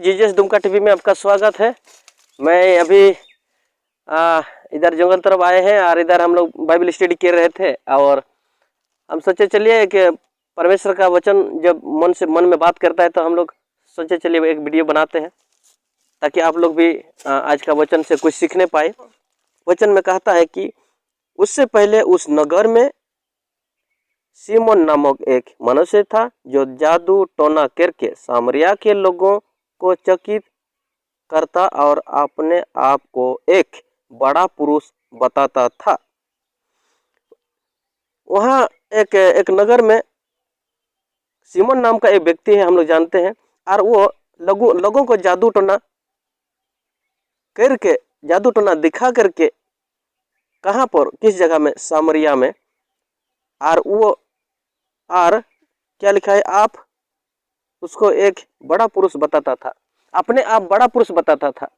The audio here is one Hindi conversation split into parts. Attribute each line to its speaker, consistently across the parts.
Speaker 1: जीजस दुमका टीवी में आपका स्वागत है। मैं अभी इधर जंगल तरफ आए हैं और इधर हम लोग बाइबल स्टडी कर रहे थे और हम सोचे चलिए कि परमेश्वर का वचन जब मन में बात करता है तो हम लोग सोचे चलिए एक वीडियो बनाते हैं ताकि आप लोग भी आज का वचन से कुछ सीखने पाए। वचन में कहता है कि उससे पहले उस नगर में सीमोन नामक एक मनुष्य था जो जादू टोना करके सामरिया के लोगों को चकित करता और अपने आप को एक बड़ा पुरुष बताता था। वहाँ एक नगर में सीमोन नाम का एक व्यक्ति है, हम लोग जानते हैं, और वो लोगों को जादू टोना दिखा करके कहाँ पर किस जगह में, सामरिया में, और क्या लिखा है, आप उसको एक बड़ा पुरुष बताता था, अपने आप बड़ा पुरुष बताता था।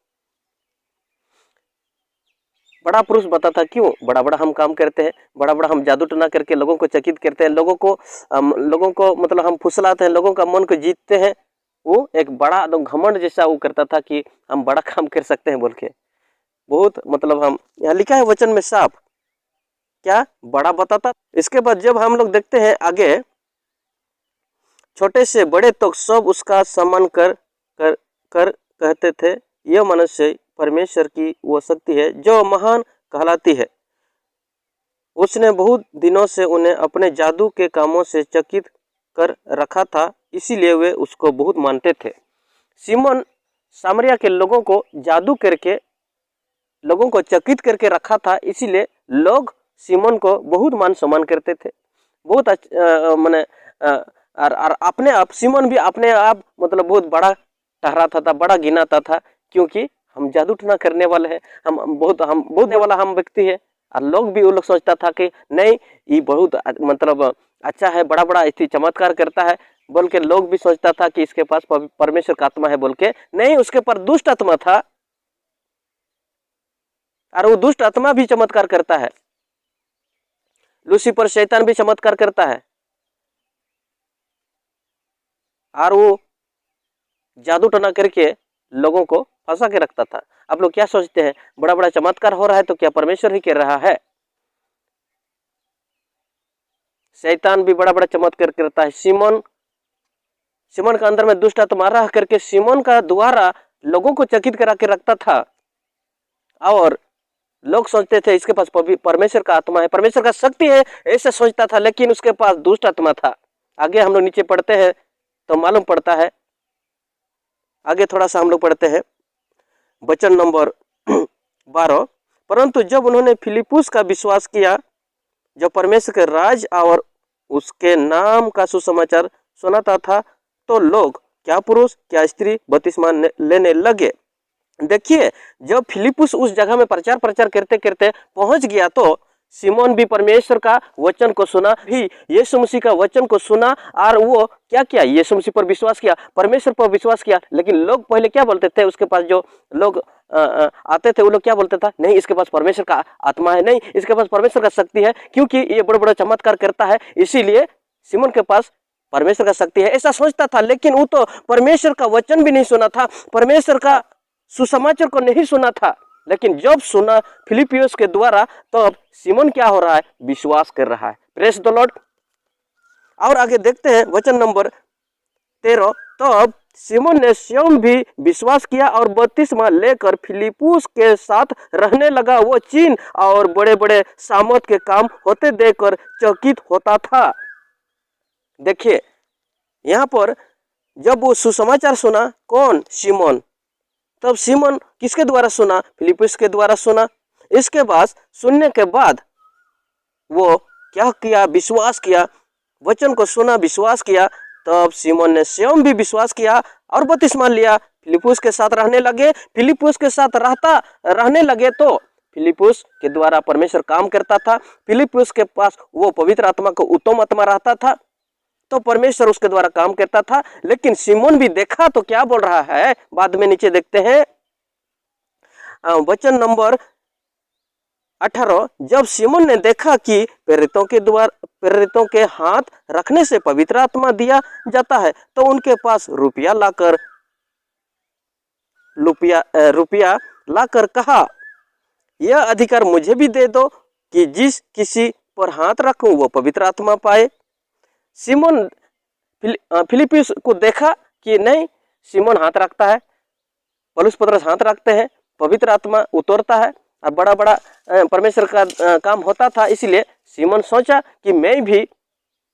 Speaker 1: बड़ा पुरुष बताता क्यों? बड़ा बड़ा हम काम करते हैं, बड़ा बड़ा हम जादू टोना करके लोगों को चकित करते हैं, लोगों को मतलब हम फुसलाते हैं, लोगों का मन को जीतते हैं। वो एक बड़ा घमंड जैसा वो करता था कि हम बड़ा काम कर सकते हैं बोल के। बहुत मतलब हम यहाँ लिखा है वचन में साफ क्या बड़ा बताता। इसके बाद जब हम लोग देखते हैं आगे, छोटे से बड़े तक सब उसका सम्मान कर कहते थे, यह मनुष्य परमेश्वर की वो शक्ति है जो महान कहलाती है। उसने बहुत दिनों से उन्हें अपने जादू के कामों से चकित कर रखा था, इसीलिए वे उसको बहुत मानते थे। सीमोन सामरिया के लोगों को जादू करके लोगों को चकित करके रखा था, इसीलिए लोग सीमोन को बहुत मान सम्मान करते थे। बहुत माने और अपने आप सीमोन भी अपने आप मतलब बहुत बड़ा ठहराता था, बड़ा गिनाता था, क्योंकि हम जादू टोना करने वाले हैं, हम बहुत वाला हम व्यक्ति है। और लोग भी वो लोग सोचता था कि नहीं ये बहुत मतलब अच्छा है, बड़ा बड़ा इतनी चमत्कार करता है बोल के लोग भी सोचता था कि इसके पास परमेश्वर का आत्मा है बोल के। नहीं, उसके पास दुष्ट आत्मा था और वो दुष्ट आत्मा भी चमत्कार करता है। लूसीफर शैतान भी चमत्कार करता है और वो जादू टोना करके लोगों को फंसा के रखता था। आप लोग क्या सोचते हैं, बड़ा बड़ा चमत्कार हो रहा है तो क्या परमेश्वर ही कर रहा है? शैतान भी बड़ा बड़ा चमत्कार करता है। सीमोन का अंदर में दुष्ट आत्मा रह करके सीमोन का द्वारा लोगों को चकित करा के रखता था और लोग सोचते थे इसके पास परमेश्वर का आत्मा है, परमेश्वर का शक्ति है, ऐसा सोचता था, लेकिन उसके पास दुष्ट आत्मा था। आगे हम लोग नीचे पढ़ते हैं तो मालूम पड़ता है, आगे थोड़ा सा हम लोग पढ़ते हैं वचन नंबर 12। परंतु जब उन्होंने फिलिप्पुस का विश्वास किया जो परमेश्वर के राज और उसके नाम का सुसमाचार सुनाता था, तो लोग क्या पुरुष क्या स्त्री बपतिस्मा लेने लगे। देखिए, जब फिलिप्पुस उस जगह में प्रचार करते करते पहुंच गया तो सीमोन भी परमेश्वर का वचन को सुना, भी यीशु मसीह का वचन को सुना और वो क्या किया, यीशु मसीह पर विश्वास किया, परमेश्वर पर विश्वास किया। लेकिन लोग पहले क्या बोलते थे, उसके पास जो लोग आते थे वो लोग क्या बोलते था, नहीं इसके पास परमेश्वर का आत्मा है, नहीं इसके पास परमेश्वर का शक्ति है, क्योंकि ये बड़ा बड़ा चमत्कार करता है, इसीलिए सीमोन के पास परमेश्वर का शक्ति है, ऐसा सोचता था। लेकिन वो तो परमेश्वर का वचन भी नहीं सुना था, परमेश्वर का सुसमाचार को नहीं सुना था। लेकिन जब सुना फिलिप्पियुस के द्वारा, तब सीमोन क्या हो रहा है, विश्वास कर रहा है। Praise the Lord. और आगे देखते हैं वचन नंबर 13। तब सीमोन ने स्वयं भी विश्वास किया और बपतिस्मा लेकर फिलिप्पुस के साथ रहने लगा। वो चिन्ह और बड़े बड़े सामर्थ के काम होते देखकर चकित होता था। देखिए, यहाँ पर जब वो सुसमाचार सुना, कौन, सीमोन, तब सीमोन किसके द्वारा सुना, फिलिप्पुस के द्वारा सुना। इसके बाद सुनने के बाद वो क्या किया, विश्वास किया, वचन को सुना, विश्वास किया। तब सीमोन ने स्वयं भी विश्वास किया और बपतिस्मा लिया, फिलिप्पुस के साथ रहने लगे। फिलिप्पुस के साथ रहने लगे तो फिलिप्पुस के द्वारा परमेश्वर काम करता था। फिलिप्पुस के पास वो पवित्र आत्मा को उत्तम आत्मा रहता था, तो परमेश्वर उसके द्वारा काम करता था। लेकिन सीमोन भी देखा तो क्या बोल रहा है, बाद में नीचे देखते हैं वचन नंबर 18। जब सीमोन ने देखा कि प्रेरितों के हाथ रखने से पवित्र आत्मा दिया जाता है, तो उनके पास रुपया लाकर रुपया लाकर कहा, यह अधिकार मुझे भी दे दो कि जिस किसी पर हाथ रखूं वो पवित्र आत्मा पाए। सिमोन फिलिप्पुस को देखा कि नहीं, सिमोन हाथ रखता है, पौलुस पतरस हाथ रखते हैं, पवित्र आत्मा उतरता है और बड़ा बड़ा परमेश्वर का काम होता था। इसलिए सिमोन सोचा कि मैं भी,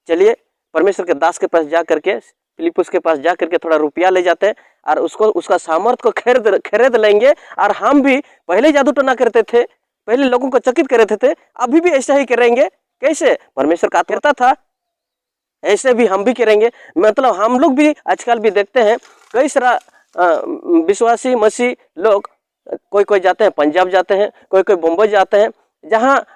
Speaker 1: चलिए परमेश्वर के दास के पास जा करके, फिलिप्पुस के पास जा करके थोड़ा रुपया ले जाते हैं और उसको, उसका सामर्थ को खरीद लेंगे। और हम भी पहले जादू टोना करते थे, पहले लोगों को चकित कर रहे थे, अभी भी ऐसा ही करेंगे। कैसे? परमेश्वर का करता था, ऐसे भी हम भी करेंगे। मतलब हम लोग भी आजकल भी देखते हैं कई सारा विश्वासी मसीह लोग, कोई कोई जाते हैं पंजाब जाते हैं, कोई कोई बम्बई जाते हैं, जहाँ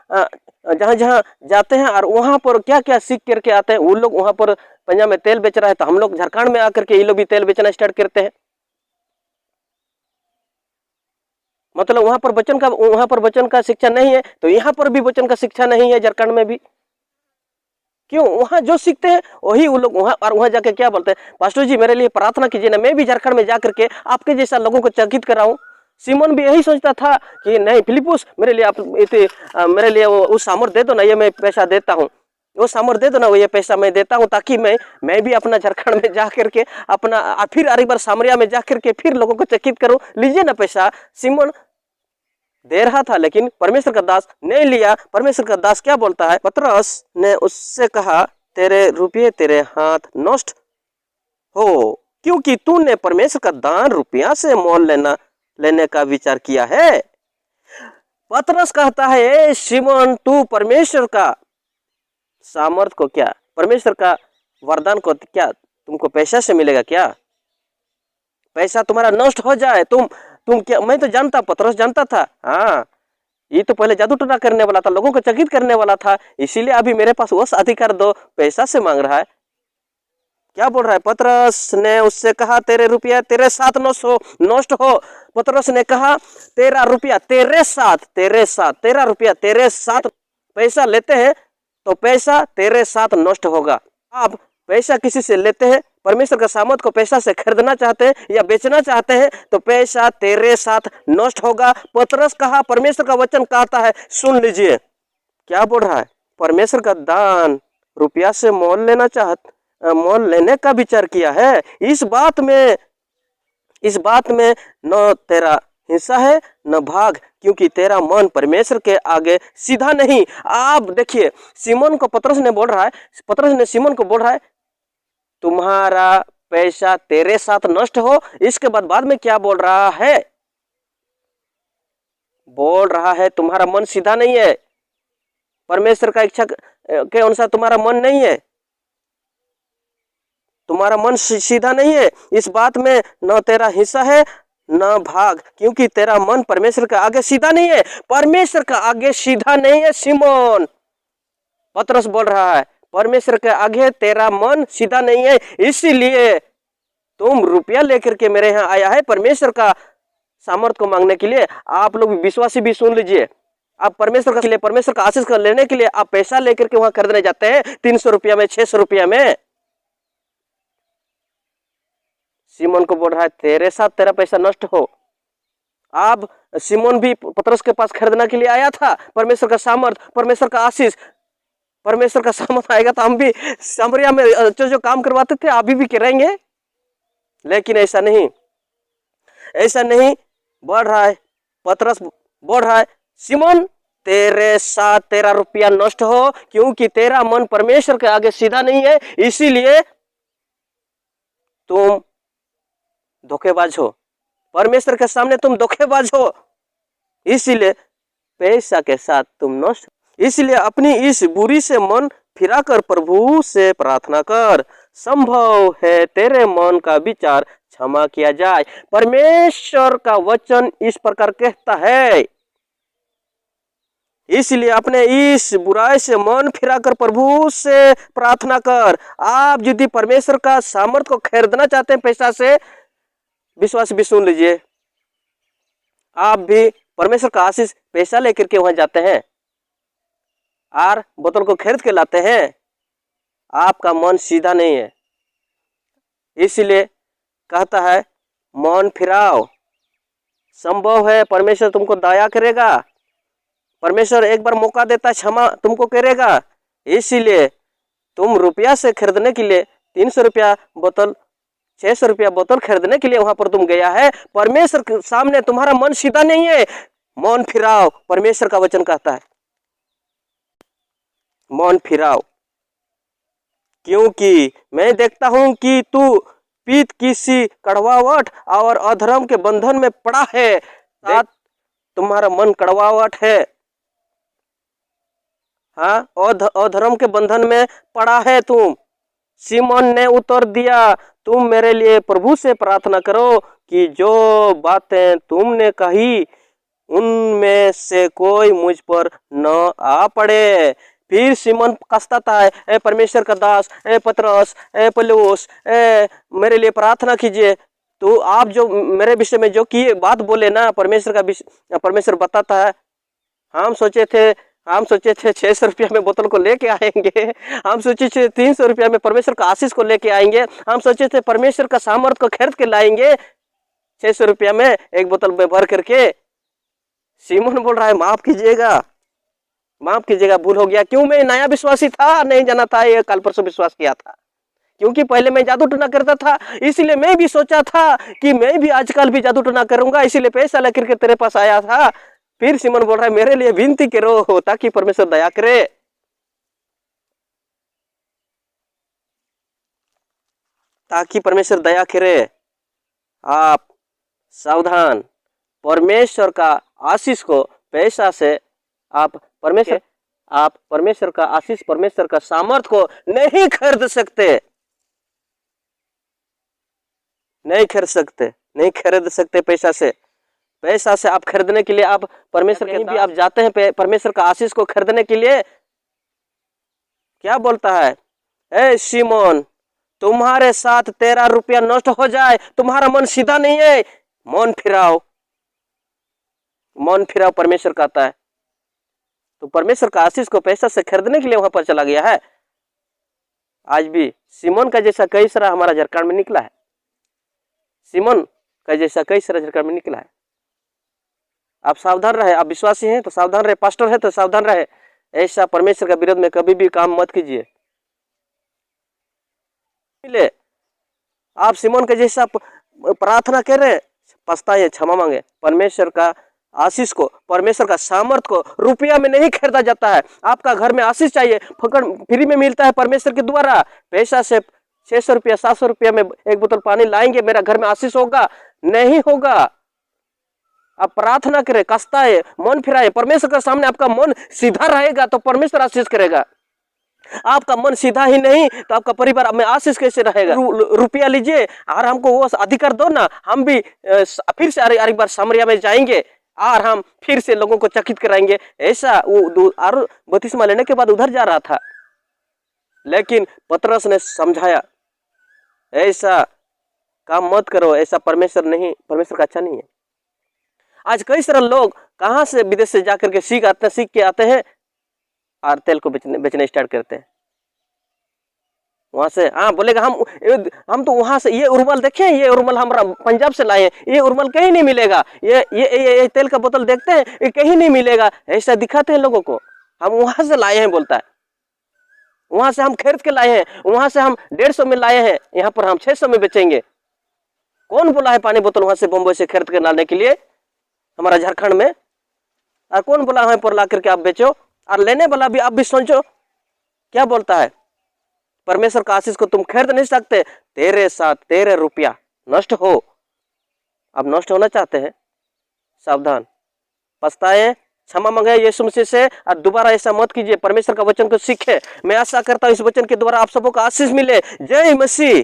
Speaker 1: जहाँ जाते हैं और वहाँ पर क्या क्या सीख करके आते हैं। वो लोग वहाँ पर पंजाब में तेल बेच रहा है तो हम लोग झारखंड में आकर के ये लोग भी तेल बेचना स्टार्ट करते हैं। मतलब वहाँ पर वचन का शिक्षा नहीं है तो यहाँ पर भी वचन का शिक्षा नहीं है झारखंड में भी। क्यों? वहाँ जो सीखते हैं वही वो लोग वहाँ जाके क्या बोलते हैं, पास्टर जी मेरे लिए प्रार्थना कीजिए ना, मैं भी झारखंड में जाकर के आपके जैसा लोगों को चकित कराऊं। सिमोन भी यही सोचता था कि नहीं फिलिप्पुस मेरे लिए आप मेरे लिए वो सामर्थ दे दो ना, ये मैं पैसा देता हूँ, वो सामर्थ दे दो ना, वो ये पैसा मैं देता हूँ, ताकि मैं भी अपना झारखंड में जा करके अपना फिर एक बार सामरिया में जा करके फिर लोगों को चकित करूँ, लीजिए ना पैसा। सिमोन दे रहा था लेकिन परमेश्वर का दास नहीं लिया। परमेश्वर का दास क्या बोलता है? पतरस ने उससे कहा, तेरे रुपये तेरे हाथ नष्ट हो, क्योंकि तूने परमेश्वर का दान रुपया से मोल लेने का विचार किया है। पतरस कहता है, ए सिमोन, तू परमेश्वर का सामर्थ को क्या, परमेश्वर का वरदान को क्या तुमको पैसा से मिलेगा क्या? पैसा तुम्हारा नष्ट हो जाए, तुम क्या? मैं तो जानता, पतरस जानता था, हाँ ये तो पहले जादू टोना करने वाला था, लोगों को चकित करने वाला था, इसीलिए अभी मेरे पास वो अधिकार दो, पैसा से मांग रहा है। क्या बोल रहा है? पतरस ने उससे कहा, तेरे रुपया तेरे साथ नष्ट हो। पतरस ने कहा, तेरा रुपया तेरे साथ, तेरा रुपया तेरे साथ, पैसा लेते हैं तो पैसा तेरे साथ नष्ट होगा। आप पैसा किसी से लेते हैं, परमेश्वर का सामर्थ को पैसा से खरीदना चाहते हैं या बेचना चाहते हैं तो पैसा तेरे साथ नष्ट होगा। पतरस कहा, परमेश्वर का वचन कहता है, सुन लीजिए क्या बोल रहा है। परमेश्वर का दान रुपया से मोल लेने का विचार किया है। इस बात में न तेरा हिस्सा है न भाग, क्योंकि तेरा मन परमेश्वर के आगे सीधा नहीं। आप देखिए, सिमोन को पतरस ने बोल रहा है, पतरस ने सिमोन को बोल रहा है, तुम्हारा पैसा तेरे साथ नष्ट हो। इसके बाद में क्या बोल रहा है? बोल रहा है तुम्हारा मन सीधा नहीं है, परमेश्वर का इच्छा के अनुसार तुम्हारा मन नहीं है, तुम्हारा मन सीधा नहीं है। इस बात में न तेरा हिस्सा है न भाग, क्योंकि तेरा मन परमेश्वर के आगे सीधा नहीं है। परमेश्वर का आगे सीधा नहीं है सिमोन, पतरस बोल रहा है, परमेश्वर के आगे तेरा मन सीधा नहीं है, इसीलिए तुम रुपया लेकर के मेरे यहाँ आया है परमेश्वर का सामर्थ को मांगने के लिए। आप लोग विश्वासी भी सुन लीजिए, आप परमेश्वर का आशीष को लेने के लिए आप पैसा लेकर के वहां खरीदने जाते हैं 300 रुपया में, 600 रुपया में। सिमोन को बोल रहा है, तेरे साथ तेरा पैसा नष्ट हो। आप सिमोन भी पतरस के पास खरीदने के लिए आया था परमेश्वर का सामर्थ, परमेश्वर का आशीष। परमेश्वर का सामर्थ आएगा तो हम भी सामरिया में जो काम करवाते थे अभी भी करेंगे, लेकिन ऐसा नहीं बढ़ रहा है। पतरस बोल रहा है, सिमोन तेरे साथ तेरा रुपया नष्ट हो, क्योंकि तेरा मन परमेश्वर के आगे सीधा नहीं है, इसीलिए तुम धोखेबाज हो, परमेश्वर के सामने तुम धोखेबाज हो, इसीलिए पैसा के साथ तुम नष्ट। इसलिए अपनी इस बुरी से मन फिराकर प्रभु से प्रार्थना कर, संभव है तेरे मन का विचार क्षमा किया जाए। परमेश्वर का वचन इस प्रकार कहता है, इसलिए अपने इस बुराई से मन फिराकर प्रभु से प्रार्थना कर। आप यदि परमेश्वर का सामर्थ को खरीदना चाहते हैं पैसा से, विश्वास भी सुन लीजिए, आप भी परमेश्वर का आशीष पैसा लेकर के वहां जाते हैं और बोतल को खरीद के लाते हैं, आपका मन सीधा नहीं है। इसलिए कहता है मन फिराओ, संभव है परमेश्वर तुमको दया करेगा, परमेश्वर एक बार मौका देता, क्षमा तुमको करेगा। इसीलिए तुम रुपया से खरीदने के लिए 300 रुपया बोतल, 600 रुपया बोतल खरीदने के लिए वहां पर तुम गया है, परमेश्वर के सामने तुम्हारा मन सीधा नहीं है, मन फिराओ, परमेश्वर का वचन कहता है मन फिराओ। क्योंकि मैं देखता हूं कि तू पीत किसी कड़वाहट और अधर्म के बंधन में पड़ा है। साथ तुम्हारा मन कड़वाहट है, हाँ, अधर्म के बंधन में पड़ा है तुम। सिमोन ने उत्तर दिया, तुम मेरे लिए प्रभु से प्रार्थना करो कि जो बातें तुमने कही उनमें से कोई मुझ पर न आ पड़े। फिर सिमोन कसता है, ए परमेश्वर का दास, ए पतरस, ए पौलुस, मेरे लिए प्रार्थना कीजिए। तो आप जो मेरे विषय में जो किए बात बोले ना, परमेश्वर का परमेश्वर बताता है। हम सोचे थे 600 रुपया में बोतल को लेके आएंगे, हम सोचे थे 300 रुपया में परमेश्वर का आशीष को लेके आएंगे, हम सोचे थे परमेश्वर का सामर्थ को खरीद के लाएंगे 600 रुपया में एक बोतल में भर करके। सिमोन बोल रहा है माफ कीजिएगा, माफ कीजिएगा, भूल हो गया। क्यों? मैं नया विश्वासी था, नहीं जाना था, ये कल परसों विश्वास किया था। क्योंकि पहले मैं जादू टोना करता था, इसीलिए मैं भी सोचा था कि मैं भी आजकल भी जादू टोना करूंगा, इसीलिए पैसा लेकर के तेरे पास आया था। फिर सिमोन बोल रहा है मेरे लिए विनती करो ताकि परमेश्वर दया करे, ताकि परमेश्वर दया करे। आप सावधान, परमेश्वर का आशीष को पैसा से आप परमेश्वर का आशीष, परमेश्वर का सामर्थ को नहीं खरीद सकते, नहीं खरीद सकते पैसा से। पैसा से आप खरीदने के लिए आप परमेश्वर कहीं भी आप जाते हैं परमेश्वर का आशीष को खरीदने के लिए, क्या बोलता है, ए सिमोन तुम्हारे साथ तेरा रुपया नष्ट हो जाए, तुम्हारा मन सीधा नहीं है, मन फिराओ, मन फिराओ, परमेश्वर कहता है। तो परमेश्वर का आशीष को पैसा से खरीदने के लिए वहां पर चला गया है। आज भी सिमोन का जैसा कई सारा हमारा झारखंड में निकला है, सिमोन का जैसा कई सारा झारखंड में निकला है। आप सावधान रहे, आप विश्वासी हैं तो सावधान रहे, पास्टर है तो सावधान रहे, ऐसा परमेश्वर का विरोध में कभी भी काम मत कीजिए। आप सिमोन के जैसा प्रार्थना कर रहे, पछताइए, क्षमा मांगे। परमेश्वर का आशीष को, परमेश्वर का सामर्थ को रुपया में नहीं खरीदा जाता है। आपका घर में आशीष चाहिए, फकड़ फ्री में मिलता है परमेश्वर के द्वारा। पैसा से 600 रुपया 700 रुपया में एक बोतल पानी लाएंगे, मेरा घर में आशीष होगा? नहीं होगा। आप प्रार्थना करें, कसताए, मन फिराए, परमेश्वर के सामने आपका मन सीधा रहेगा तो परमेश्वर आशीष करेगा। आपका मन सीधा ही नहीं तो आपका परिवार में आशीष कैसे रहेगा? रुपया लीजिए और हमको वो अधिकार दो ना, हम भी फिर से एक बार सामरिया में जाएंगे और हम फिर से लोगों को चकित कराएंगे। ऐसा वो और बपतिस्मा लेने के बाद उधर जा रहा था, लेकिन पतरस ने समझाया ऐसा काम मत करो, ऐसा परमेश्वर का अच्छा नहीं है। आज कई सारे लोग कहां से विदेश से जाकर के सीख के आते हैं और तेल को बेचने स्टार्ट करते हैं। वहां से बोलेगा हम तो वहां से ये उर्मल देखे, ये उर्मल हमारा पंजाब से लाए हैं, ये उर्मल कहीं नहीं मिलेगा, ये तेल का बोतल देखते हैं, ये कहीं नहीं मिलेगा, ऐसा दिखाते हैं लोगों को। हम वहां से लाए हैं बोलता है, वहां से हम खरीद के लाए हैं, वहां से हम 150 में लाए हैं, यहाँ पर हम 600 में बेचेंगे। कौन बोला है पानी बोतल वहां से बम्बई से खरीद के लाने के लिए हमारा झारखंड में? और कौन बोला है पर ला करके आप बेचो? और लेने वाला भी आप भी सोचो क्या बोलता है। परमेश्वर का आशीष को तुम खरीद नहीं सकते। तेरे साथ तेरे रुपया नष्ट हो, अब नष्ट होना चाहते हैं, सावधान, पछताए, क्षमा मांगे यीशु मसीह से और दोबारा ऐसा मत कीजिए। परमेश्वर का वचन को सीखे। मैं आशा करता हूं इस वचन के द्वारा आप सबको आशीष मिले। जय मसीह।